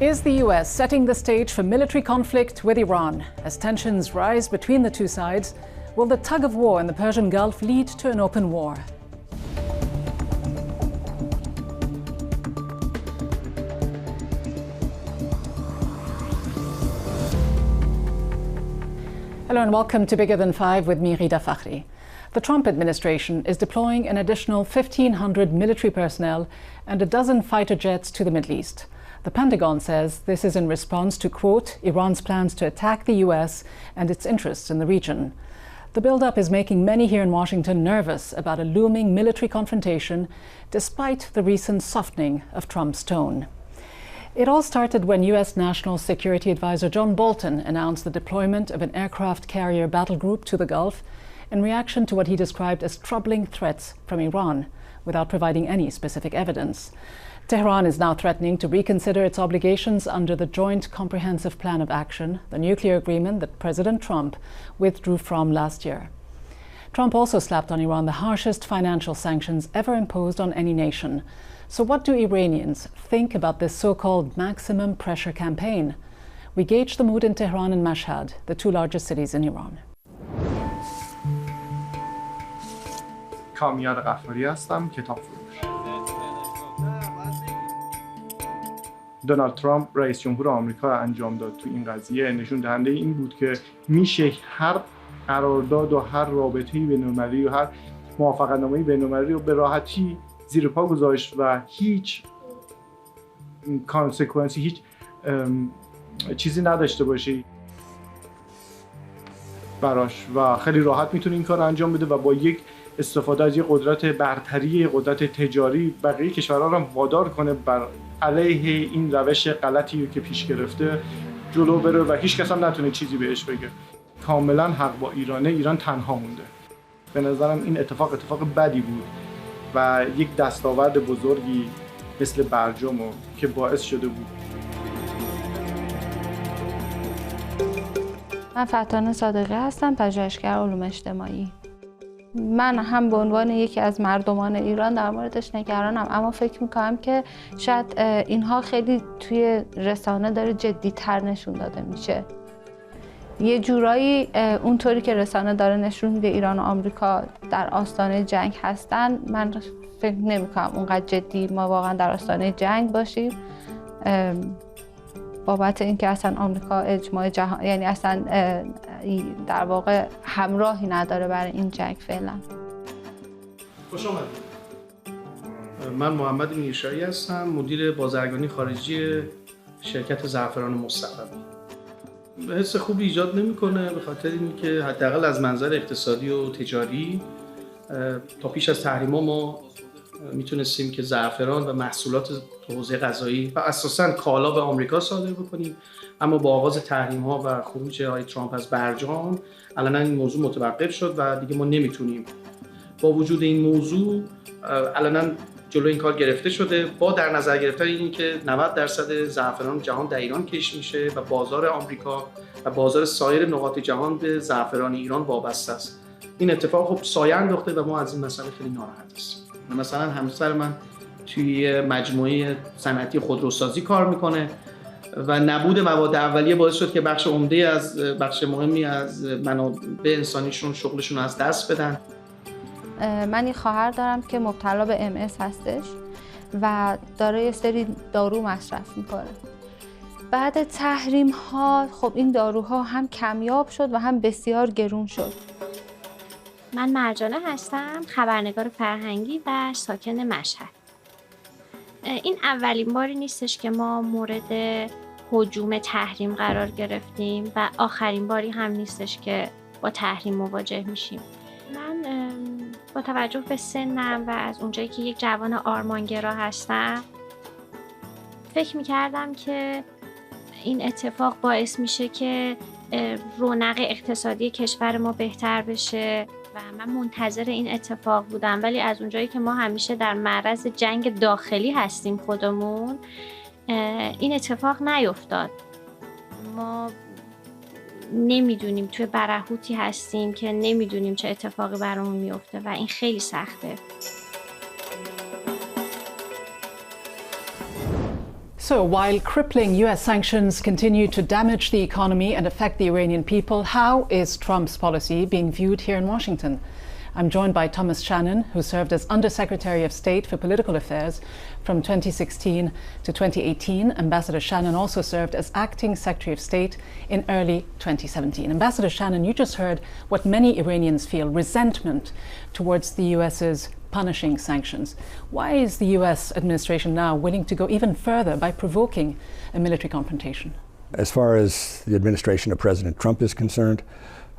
Is the US setting the stage for military conflict with Iran? As tensions rise between the two sides, will the tug-of-war in the Persian Gulf lead to an open war? Hello and welcome to Bigger Than Five with me, Ghida Fakhry. The Trump administration is deploying an additional 1,500 military personnel and a dozen fighter jets to the Middle East. The Pentagon says this is in response to, quote, Iran's plans to attack the US and its interests in the region. The build-up is making many here in Washington nervous about a looming military confrontation, despite the recent softening of Trump's tone. It all started when US National Security Advisor John Bolton announced the deployment of an aircraft carrier battlegroup to the Gulf in reaction to what he described as troubling threats from Iran, without providing any specific evidence. Tehran is now threatening to reconsider its obligations under the Joint Comprehensive Plan of Action, the nuclear agreement that President Trump withdrew from last year. Trump also slapped on Iran the harshest financial sanctions ever imposed on any nation. So what do Iranians think about this so-called maximum pressure campaign? We gauge the mood in Tehran and Mashhad, the two largest cities in Iran. کامیار غفاری هستم، کتاب فروش. دونالد ترامپ رئیس جمهور آمریکا انجام داد تو این قضیه نشون دهنده این بود که میشه هر قرارداد و هر رابطه‌ای بین‌المللی و هر موافقتنامه‌ای بین‌المللی رو به راحتی زیر پا گذاشت و هیچ کانسکوئنسی، هیچ چیزی نداشته باشه براش و خیلی راحت میتونه این کار انجام بده و با یک استفاده از یک قدرت برتری، قدرت تجاری بقیه کشورها رو وادار کنه بر علیه این روش غلطی که پیش گرفته جلو بره و هیچ کس هم نتونه چیزی بهش بگه. کاملا حق با ایرانه، ایران تنها مونده. به نظرم این اتفاق بدی بود و یک دستاورد بزرگی مثل برجام که باعث شده بود. من فتانه صادقی هستم، پژوهشگر علوم اجتماعی. من هم به عنوان یکی از مردمان ایران در موردش نگرانم، اما فکر میکنم که شاید اینها خیلی توی رسانه داره جدی‌تر نشون داده میشه. یه جورایی اونطوری که رسانه داره نشون میده ایران و آمریکا در آستانه جنگ هستن، من فکر نمیکنم اونقدر جدی ما واقعا در آستانه جنگ باشیم، بابت اینکه اصلا آمریکا اجماع جهان، یعنی اصلا در واقع همراهی نداره برای این جنگ فعلا. خوش آمدید. من محمد میرشایی هستم، مدیر بازرگانی خارجی شرکت زعفران مستقبی. حس خوبی ایجاد نمیکنه به خاطر اینکه حداقل از منظر اقتصادی و تجاری تا پیش از تحریم‌ها ما میتونستیم که زعفران و محصولات حوزه غذایی و اساساً کالا به آمریکا صادر بکنیم، اما با آغاز تحریم‌ها و خروج آقای ترامپ از برجام الان این موضوع متوقف شد و دیگه ما نمیتونیم. با وجود این موضوع الان جلوی این کار گرفته شده با در نظر گرفتن اینکه 90% زعفران جهان در ایران کشت میشه و بازار آمریکا و بازار سایر نقاط جهان به زعفران ایران وابسته است. این اتفاق خب سایه انداخته و ما از این مسئله خیلی ناراحت هستیم. مثلا همسر من توی مجموعه صنعتی خودروسازی کار میکنه و نبود مواد اولیه باعث شد که بخش مهمی از منابع انسانیشون شغلشون از دست بدن. من یه خواهر دارم که مبتلا به MS هستش و داره یه سری دارو مصرف میکنه. بعد تحریم ها خب این داروها هم کمیاب شد و هم بسیار گرون شد. من مرجانه هستم، خبرنگار فرهنگی و ساکن مشهد. این اولین باری نیستش که ما مورد هجوم تحریم قرار گرفتیم و آخرین باری هم نیستش که با تحریم مواجه میشیم. من با توجه به سنم و از اونجایی که یک جوان آرمانگرا هستم فکر میکردم که این اتفاق باعث میشه که رونق اقتصادی کشور ما بهتر بشه و من منتظر این اتفاق بودم، ولی از اونجایی که ما همیشه در معرض جنگ داخلی هستیم خودمون، این اتفاق نیفتاد. ما نمیدونیم، توی برهوتی هستیم که نمیدونیم چه اتفاقی برامون میفته و این خیلی سخته. So while crippling US sanctions continue to damage the economy and affect the Iranian people, how is Trump's policy being viewed here in Washington? I'm joined by Thomas Shannon, who served as Undersecretary of State for Political Affairs from 2016 to 2018. Ambassador Shannon also served as Acting Secretary of State in early 2017. Ambassador Shannon, you just heard what many Iranians feel, resentment towards the US's punishing sanctions. Why is the US administration now willing to go even further by provoking a military confrontation? As far as the administration of President Trump is concerned,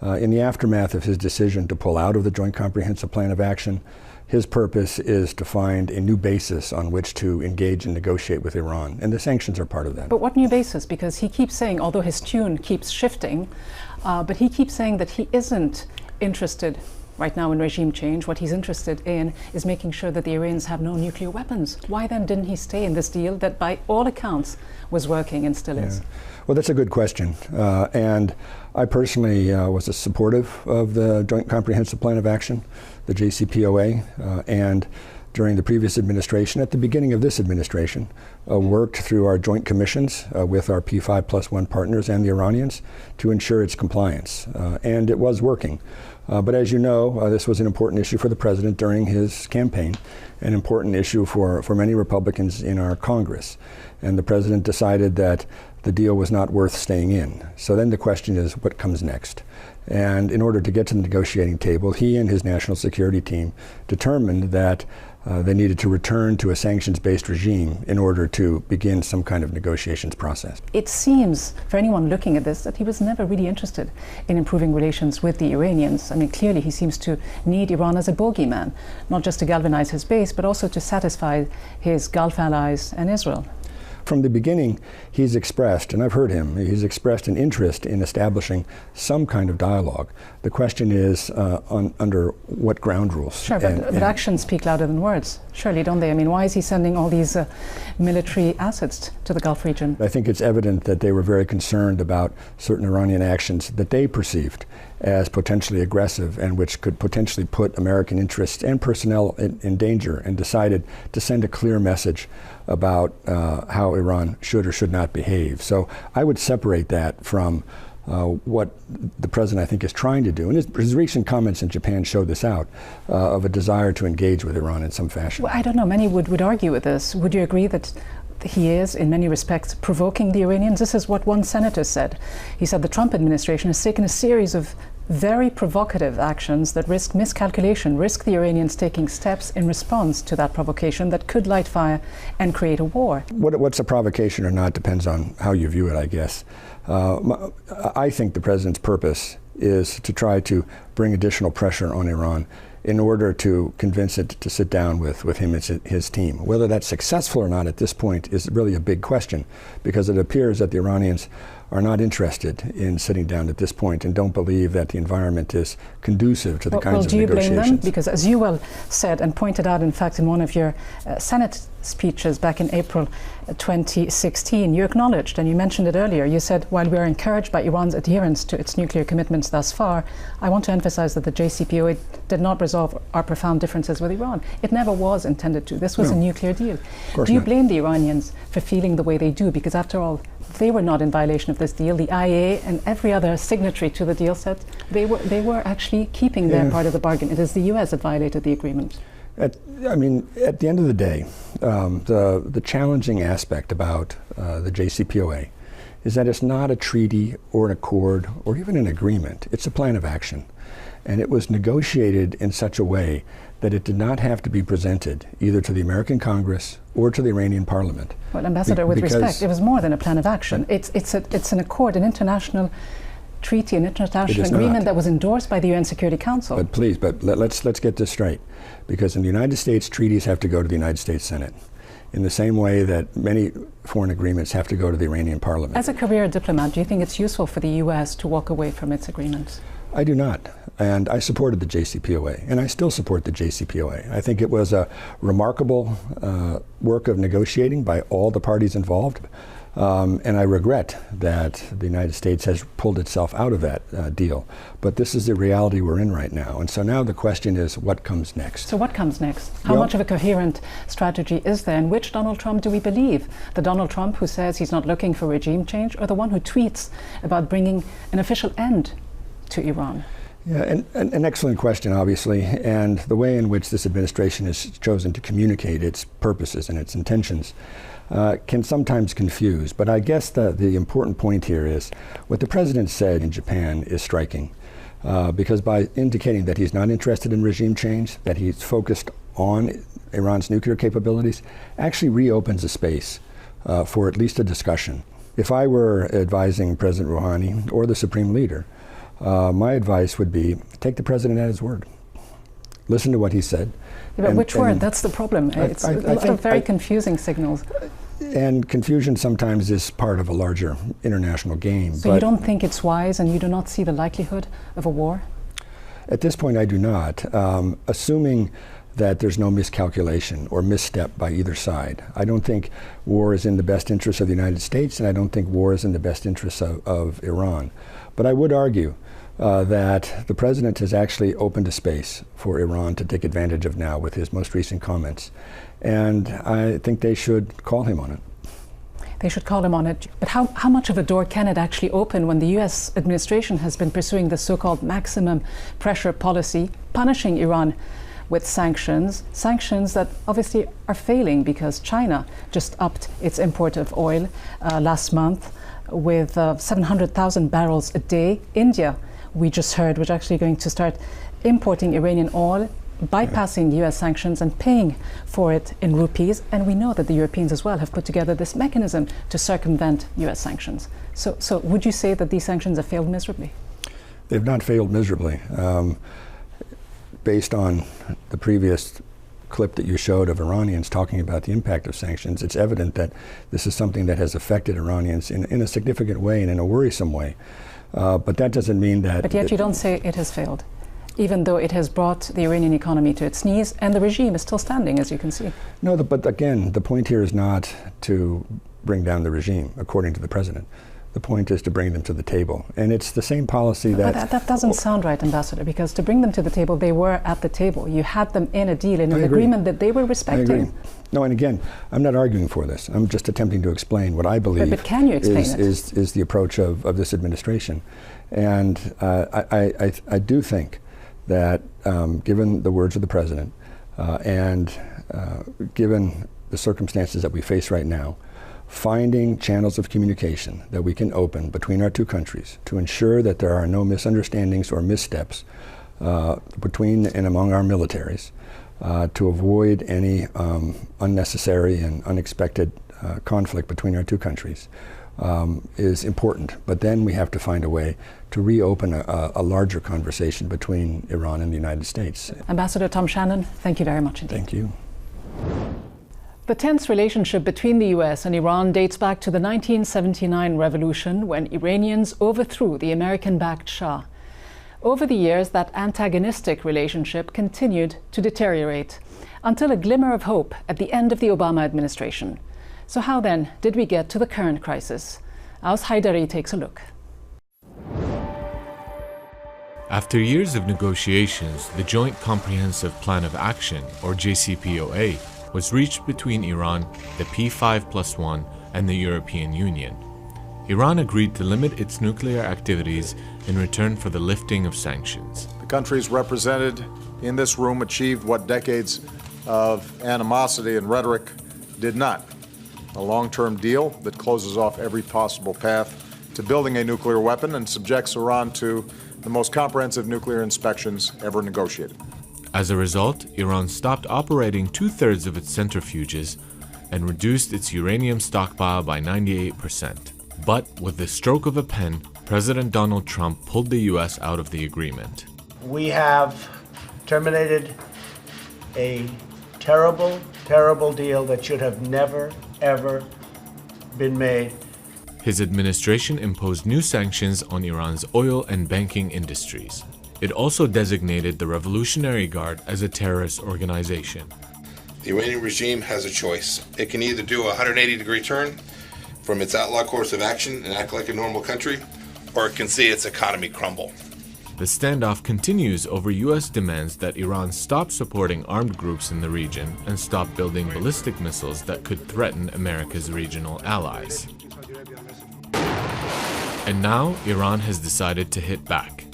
in the aftermath of his decision to pull out of the Joint Comprehensive Plan of Action, his purpose is to find a new basis on which to engage and negotiate with Iran, and the sanctions are part of that. But what new basis? Because he keeps saying, although his tune keeps shifting, but he keeps saying that he isn't interested right now in regime change. What he's interested in is making sure that the Iranians have no nuclear weapons. Why then didn't he stay in this deal that by all accounts was working and still is? Well, that's a good question. And I personally was a supportive of the Joint Comprehensive Plan of Action, the JCPOA, and during the previous administration, at the beginning of this administration, worked through our joint commissions with our P5+1 partners and the Iranians to ensure its compliance. And it was working. But as you know, this was an important issue for the president during his campaign, an important issue for many Republicans in our Congress. And the president decided that the deal was not worth staying in. So then the question is, what comes next? And in order to get to the negotiating table, he and his national security team determined that they needed to return to a sanctions-based regime in order to begin some kind of negotiations process. It seems, for anyone looking at this, that he was never really interested in improving relations with the Iranians. I mean, clearly he seems to need Iran as a bogeyman, not just to galvanize his base, but also to satisfy his Gulf allies and Israel. From the beginning, he's expressed, and I've heard him, he's expressed an interest in establishing some kind of dialogue. The question is under what ground rules? Sure, but actions speak louder than words, surely, don't they? I mean, why is he sending all these military assets to the Gulf region? I think it's evident that they were very concerned about certain Iranian actions that they perceived as potentially aggressive and which could potentially put American interests and personnel in danger, and decided to send a clear message about how Iran should or should not behave. So I would separate that from what the president, I think, is trying to do. And his recent comments in Japan showed this out, of a desire to engage with Iran in some fashion. Well, I don't know, many would argue with this. Would you agree that he is, in many respects, provoking the Iranians? This is what one senator said. He said the Trump administration has taken a series of very provocative actions that risk miscalculation, risk the Iranians taking steps in response to that provocation that could light fire and create a war. What's a provocation or not depends on how you view it, I guess. I think the president's purpose is to try to bring additional pressure on Iran in order to convince it to sit down with him and his team. Whether that's successful or not at this point is really a big question, because it appears that the Iranians are not interested in sitting down at this point and don't believe that the environment is conducive to the kinds of negotiations. Do you blame them? Because as you well said and pointed out, in fact, in one of your Senate speeches back in April 2016, you acknowledged, and you mentioned it earlier, you said, while we are encouraged by Iran's adherence to its nuclear commitments thus far, I want to emphasize that the JCPOA did not resolve our profound differences with Iran. It never was intended to. This was a nuclear deal. Do you blame the Iranians for feeling the way they do? Because after all, they were not in violation of this deal. The IA and every other signatory to the deal said they were actually keeping their part of the bargain. It is the US that violated the agreement. At the end of the day, the challenging aspect about the JCPOA is that it's not a treaty or an accord or even an agreement. It's a plan of action. And it was negotiated in such a way that it did not have to be presented either to the American Congress or to the Iranian parliament. Well, Ambassador, with respect, it was more than a plan of action. It's an accord, an international treaty, an international agreement that was endorsed by the UN Security Council. But please, let's get this straight. Because in the United States, treaties have to go to the United States Senate, in the same way that many foreign agreements have to go to the Iranian parliament. As a career diplomat, do you think it's useful for the US to walk away from its agreements? I do not. And I supported the JCPOA, and I still support the JCPOA. I think it was a remarkable work of negotiating by all the parties involved. And I regret that the United States has pulled itself out of that deal. But this is the reality we're in right now. And so now the question is, what comes next? So what comes next? How much of a coherent strategy is there? And which Donald Trump do we believe? The Donald Trump who says he's not looking for regime change, or the one who tweets about bringing an official end to Iran? Yeah, and an excellent question, obviously, and the way in which this administration has chosen to communicate its purposes and its intentions can sometimes confuse. But I guess the important point here is what the president said in Japan is striking, because by indicating that he's not interested in regime change, that he's focused on Iran's nuclear capabilities, actually reopens a space for at least a discussion. If I were advising President Rouhani or the Supreme Leader, my advice would be take the president at his word. Listen to what he said. Yeah, but which word? That's the problem. It's a lot of very confusing signals. And confusion sometimes is part of a larger international game. So you don't think it's wise, and you do not see the likelihood of a war? At this point, I do not. Assuming that there's no miscalculation or misstep by either side. I don't think war is in the best interest of the United States, and I don't think war is in the best interest of Iran. But I would argue that the president has actually opened a space for Iran to take advantage of now with his most recent comments. And I think they should call him on it. They should call him on it. But how much of a door can it actually open when the US administration has been pursuing the so-called maximum pressure policy, punishing Iran with sanctions that obviously are failing because China just upped its import of oil last month with 700,000 barrels a day. India, we just heard, was actually going to start importing Iranian oil, bypassing US sanctions and paying for it in rupees. And we know that the Europeans as well have put together this mechanism to circumvent US sanctions. So would you say that these sanctions have failed miserably? They've not failed miserably. Based on the previous clip that you showed of Iranians talking about the impact of sanctions, it's evident that this is something that has affected Iranians in a significant way and in a worrisome way. But that doesn't mean that... But yet you don't say it has failed, even though it has brought the Iranian economy to its knees, and the regime is still standing, as you can see. No, but again, the point here is not to bring down the regime, according to the president. The point is to bring them to the table. And it's the same policy that... But that doesn't sound right, Ambassador, because to bring them to the table, they were at the table. You had them in a deal, in an agreement that they were respecting. I agree. No, and again, I'm not arguing for this. I'm just attempting to explain what I believe but can you explain is the approach of this administration. And I do think that given the words of the president and given the circumstances that we face right now, finding channels of communication that we can open between our two countries to ensure that there are no misunderstandings or missteps between and among our militaries, to avoid any unnecessary and unexpected conflict between our two countries is important. But then we have to find a way to reopen a larger conversation between Iran and the United States. Ambassador Tom Shannon, thank you very much indeed. Thank you. The tense relationship between the US and Iran dates back to the 1979 revolution, when Iranians overthrew the American-backed Shah. Over the years, that antagonistic relationship continued to deteriorate, until a glimmer of hope at the end of the Obama administration. So how then did we get to the current crisis? Aus Haidari takes a look. After years of negotiations, the Joint Comprehensive Plan of Action, or JCPOA, was reached between Iran, the P5+1, and the European Union. Iran agreed to limit its nuclear activities in return for the lifting of sanctions. The countries represented in this room achieved what decades of animosity and rhetoric did not: a long-term deal that closes off every possible path to building a nuclear weapon and subjects Iran to the most comprehensive nuclear inspections ever negotiated. As a result, Iran stopped operating 2/3 of its centrifuges and reduced its uranium stockpile by 98%. But with the stroke of a pen, President Donald Trump pulled the U.S. out of the agreement. We have terminated a terrible, terrible deal that should have never, ever been made. His administration imposed new sanctions on Iran's oil and banking industries. It also designated the Revolutionary Guard as a terrorist organization. The Iranian regime has a choice. It can either do a 180-degree turn, from its outlaw course of action and act like a normal country, or it can see its economy crumble. The standoff continues over U.S. demands that Iran stop supporting armed groups in the region and stop building ballistic missiles that could threaten America's regional allies. And now, Iran has decided to hit back.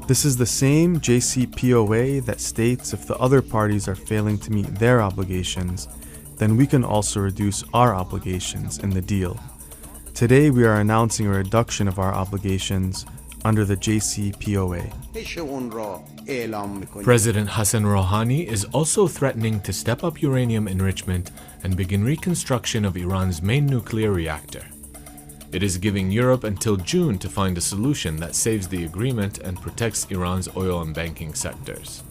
This is the same JCPOA that states if the other parties are failing to meet their obligations, then we can also reduce our obligations in the deal. Today we are announcing a reduction of our obligations under the JCPOA. President Hassan Rouhani is also threatening to step up uranium enrichment and begin reconstruction of Iran's main nuclear reactor. It is giving Europe until June to find a solution that saves the agreement and protects Iran's oil and banking sectors.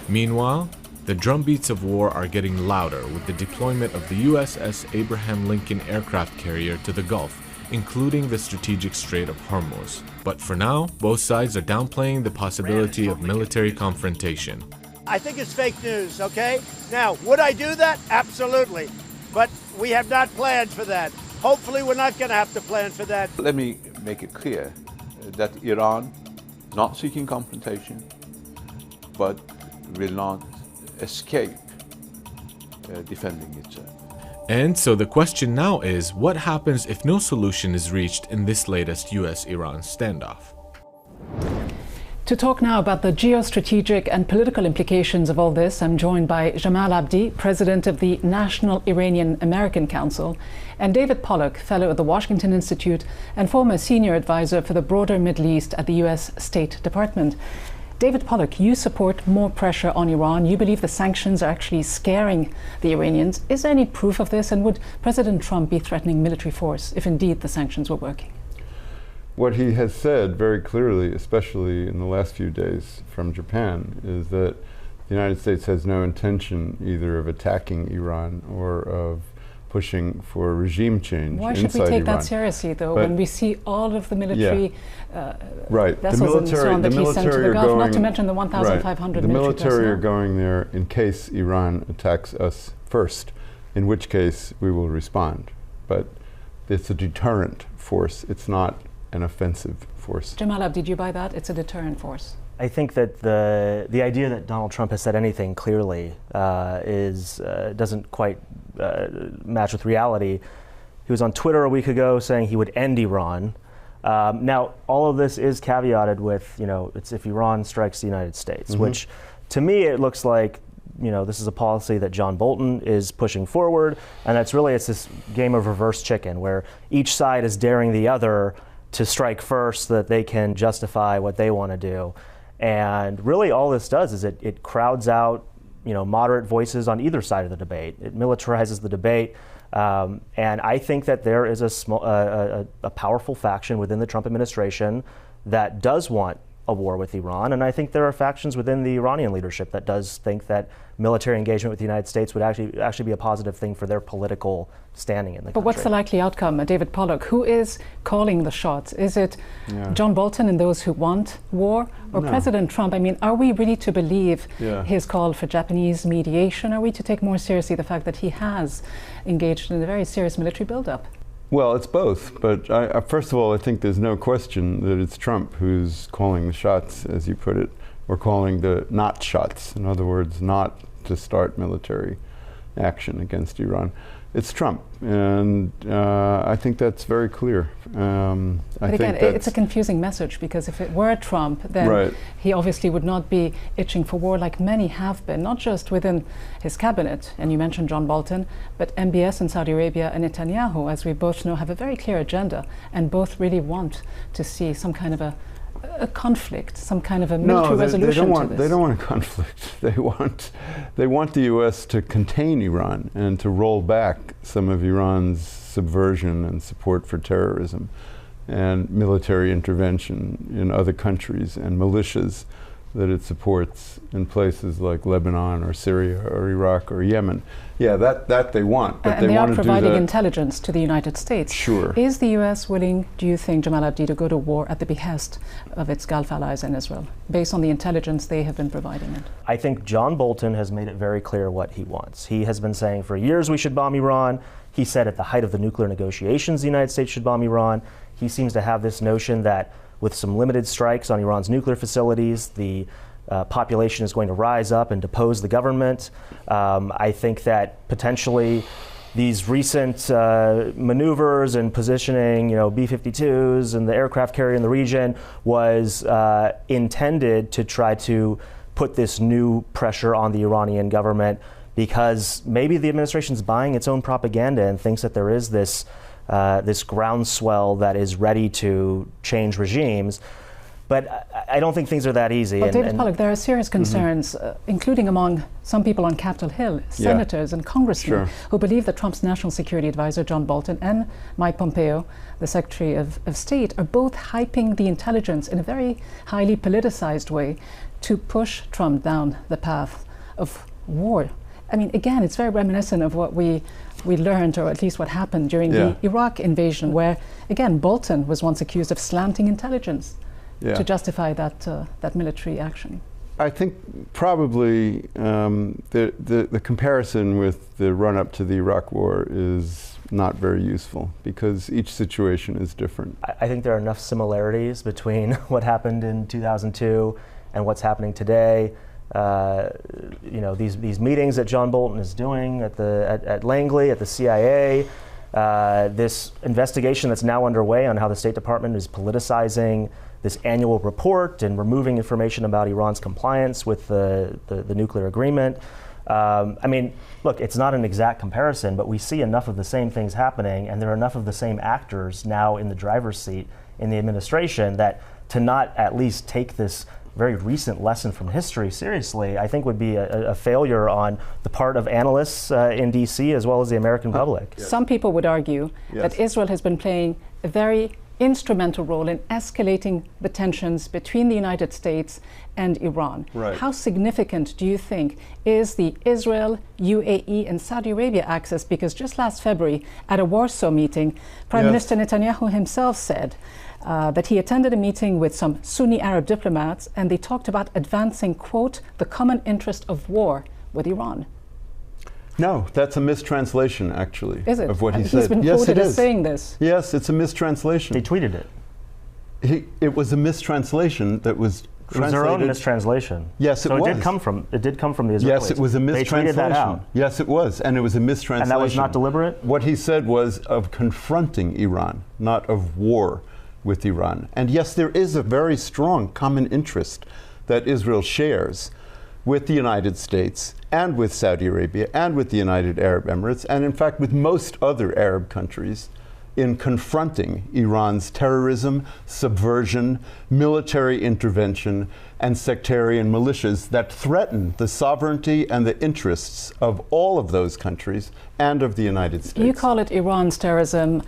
Meanwhile, the drumbeats of war are getting louder with the deployment of the USS Abraham Lincoln aircraft carrier to the Gulf, including the strategic Strait of Hormuz. But for now, both sides are downplaying the possibility of military confrontation. I think it's fake news, okay? Now, would I do that? Absolutely. But we have not planned for that. Hopefully, we're not going to have to plan for that. Let me make it clear that Iran is not seeking confrontation, but will not escape defending itself. And so the question now is, what happens if no solution is reached in this latest US-Iran standoff? To talk now about the geostrategic and political implications of all this, I'm joined by Jamal Abdi, president of the National Iranian-American Council, and David Pollock, fellow at the Washington Institute and former senior advisor for the broader Middle East at the US State Department. David Pollock, you support more pressure on Iran. You believe the sanctions are actually scaring the Iranians. Is there any proof of this? And would President Trump be threatening military force if indeed the sanctions were working? What he has said very clearly, especially in the last few days from Japan, is that the United States has no intention either of attacking Iran or of pushing for regime change. Why should we take that seriously, though, when we see all of the military vessels and so on that he sent to the Gulf, not to mention the 1,500 military personnel? The military are going there in case Iran attacks us first, in which case we will respond. But it's a deterrent force. It's not an offensive force. Jamal Abdi, did you buy that? It's a deterrent force. I think that the idea that Donald Trump has said anything clearly doesn't quite match with reality. He was on Twitter a week ago saying he would end Iran. Now, all of this is caveated with, it's if Iran strikes the United States, which to me it looks like, this is a policy that John Bolton is pushing forward, and it's this game of reverse chicken where each side is daring the other to strike first so that they can justify what they want to do. And really all this does is it crowds out moderate voices on either side of the debate. It militarizes the debate. And I think that there is a powerful faction within the Trump administration that does want a war with Iran. And I think there are factions within the Iranian leadership that does think that military engagement with the United States would actually be a positive thing for their political standing in the country. But what's the likely outcome? David Pollock, who is calling the shots? Is it John Bolton and those who want war, or President Trump? I mean, are we really to believe his call for Japanese mediation? Are we to take more seriously the fact that he has engaged in a very serious military buildup? Well, it's both. But first of all, I think there's no question that it's Trump who's calling the shots, as you put it, or calling the not shots. In other words, not to start military action against Iran. It's Trump, and I think that's very clear. But again, it's a confusing message, because if it were Trump, then he obviously would not be itching for war like many have been, not just within his cabinet, and you mentioned John Bolton, but MBS in Saudi Arabia and Netanyahu, as we both know, have a very clear agenda, and both really want to see some kind of a conflict, some kind of a military resolution to this. They don't want a conflict. They want the U.S. to contain Iran and to roll back some of Iran's subversion and support for terrorism and military intervention in other countries and militias that it supports in places like Lebanon or Syria or Iraq or Yemen. Yeah, that they want, but and they want are to do providing that. intelligence to the United States. Sure. Is the U.S. willing, do you think, Jamal Abdi, to go to war at the behest of its Gulf allies in Israel, based on the intelligence they have been providing it? I think John Bolton has made it very clear what he wants. He has been saying for years we should bomb Iran. He said at the height of the nuclear negotiations the United States should bomb Iran. He seems to have this notion that with some limited strikes on Iran's nuclear facilities, the population is going to rise up and depose the government. I think that potentially these recent maneuvers and positioning, B-52s and the aircraft carrier in the region was intended to try to put this new pressure on the Iranian government, because maybe the administration's buying its own propaganda and thinks that there is this groundswell that is ready to change regimes. But I don't think things are that easy. Well, David Pollock, there are serious concerns, including among some people on Capitol Hill, senators and congressmen, who believe that Trump's national security advisor, John Bolton, and Mike Pompeo, the Secretary of State, are both hyping the intelligence in a very highly politicized way to push Trump down the path of war. I mean, again, it's very reminiscent of what we learned, or at least what happened during the Iraq invasion, where, again, Bolton was once accused of slanting intelligence to justify that military action. I think probably the comparison with the run-up to the Iraq War is not very useful, because each situation is different. I think there are enough similarities between what happened in 2002 and what's happening today. These meetings that John Bolton is doing at Langley, at the CIA, this investigation that's now underway on how the State Department is politicizing this annual report and removing information about Iran's compliance with the nuclear agreement. I mean, look, it's not an exact comparison, but we see enough of the same things happening, and there are enough of the same actors now in the driver's seat in the administration that to not at least take this very recent lesson from history seriously, I think would be a failure on the part of analysts in DC as well as the American public. Some people would argue that Israel has been playing a very instrumental role in escalating the tensions between the United States and Iran. Right. How significant do you think is the Israel, UAE and Saudi Arabia axis? Because just last February at a Warsaw meeting, Prime Minister Netanyahu himself said that he attended a meeting with some Sunni Arab diplomats, and they talked about advancing, quote, the common interest of war with Iran. No, that's a mistranslation, actually, of what he said. He's been quoted as saying this. Yes, it's a mistranslation. He tweeted it. It was a mistranslation that was translated. It was their own mistranslation. Yes, it was. So it did come from the Israelis. Yes, it was a mistranslation. They tweeted that out. Yes, it was, and it was a mistranslation. And that was not deliberate? What he said was of confronting Iran, not of war with Iran. And yes, there is a very strong common interest that Israel shares with the United States and with Saudi Arabia and with the United Arab Emirates, and in fact with most other Arab countries, in confronting Iran's terrorism, subversion, military intervention, and sectarian militias that threaten the sovereignty and the interests of all of those countries and of the United States. You call it Iran's terrorism.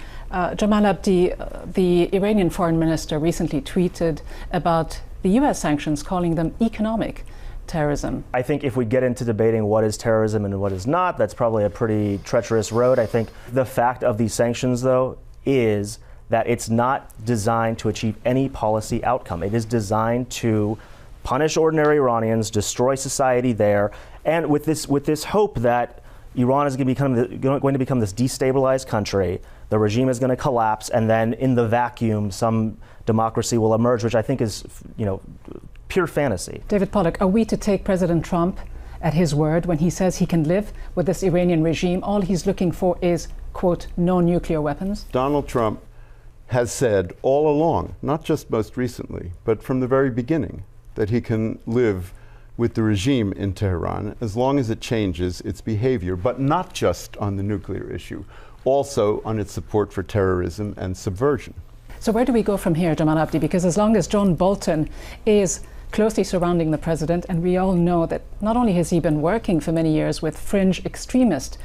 Jamal Abdi, the Iranian foreign minister, recently tweeted about the US sanctions, calling them economic terrorism. I think if we get into debating what is terrorism and what is not, that's probably a pretty treacherous road. I think the fact of these sanctions, though, is that it's not designed to achieve any policy outcome. It is designed to punish ordinary Iranians, destroy society there, and with this hope that Iran is going to become this destabilized country, the regime is going to collapse, and then in the vacuum, some democracy will emerge, which I think is, pure fantasy. David Pollock, are we to take President Trump at his word when he says he can live with this Iranian regime? All he's looking for is, quote, no nuclear weapons? Donald Trump has said all along, not just most recently, but from the very beginning, that he can live with the regime in Tehran as long as it changes its behavior, but not just on the nuclear issue, also on its support for terrorism and subversion. So where do we go from here, Jamal Abdi? Because as long as John Bolton is closely surrounding the president, and we all know that not only has he been working for many years with fringe extremist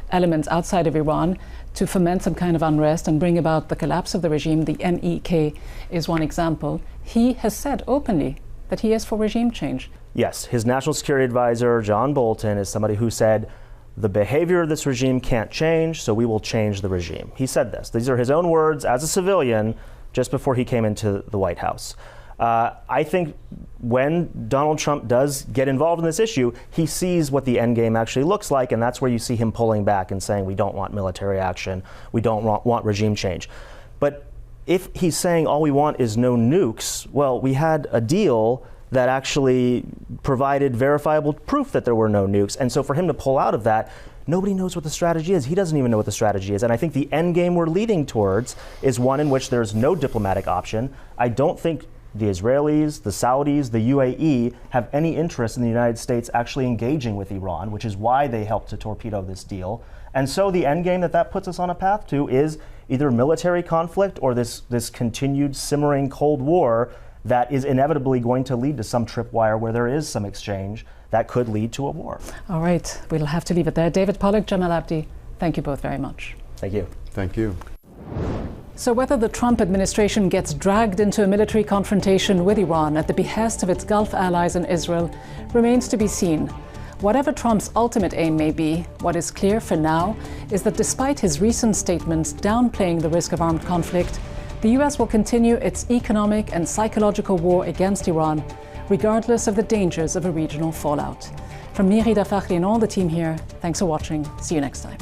elements outside of Iran to foment some kind of unrest and bring about the collapse of the regime, the MEK is one example, he has said openly that he is for regime change. Yes, his national security advisor, John Bolton, is somebody who said, the behavior of this regime can't change, so we will change the regime. He said this. These are his own words as a civilian just before he came into the White House. I think when Donald Trump does get involved in this issue, he sees what the end game actually looks like, and that's where you see him pulling back and saying, we don't want military action, we don't want regime change. But if he's saying all we want is no nukes, well, we had a deal that actually provided verifiable proof that there were no nukes. And so for him to pull out of that, nobody knows what the strategy is. He doesn't even know what the strategy is. And I think the end game we're leading towards is one in which there's no diplomatic option. I don't think the Israelis, the Saudis, the UAE have any interest in the United States actually engaging with Iran, which is why they helped to torpedo this deal. And so the end game that puts us on a path to is either military conflict or this continued simmering Cold War that is inevitably going to lead to some tripwire where there is some exchange that could lead to a war. All right, we'll have to leave it there. David Pollock, Jamal Abdi, thank you both very much. Thank you. Thank you. So whether the Trump administration gets dragged into a military confrontation with Iran at the behest of its Gulf allies in Israel remains to be seen. Whatever Trump's ultimate aim may be, what is clear for now is that despite his recent statements downplaying the risk of armed conflict, the US will continue its economic and psychological war against Iran, regardless of the dangers of a regional fallout. From me, Ghida Fakhry, and all the team here, thanks for watching. See you next time.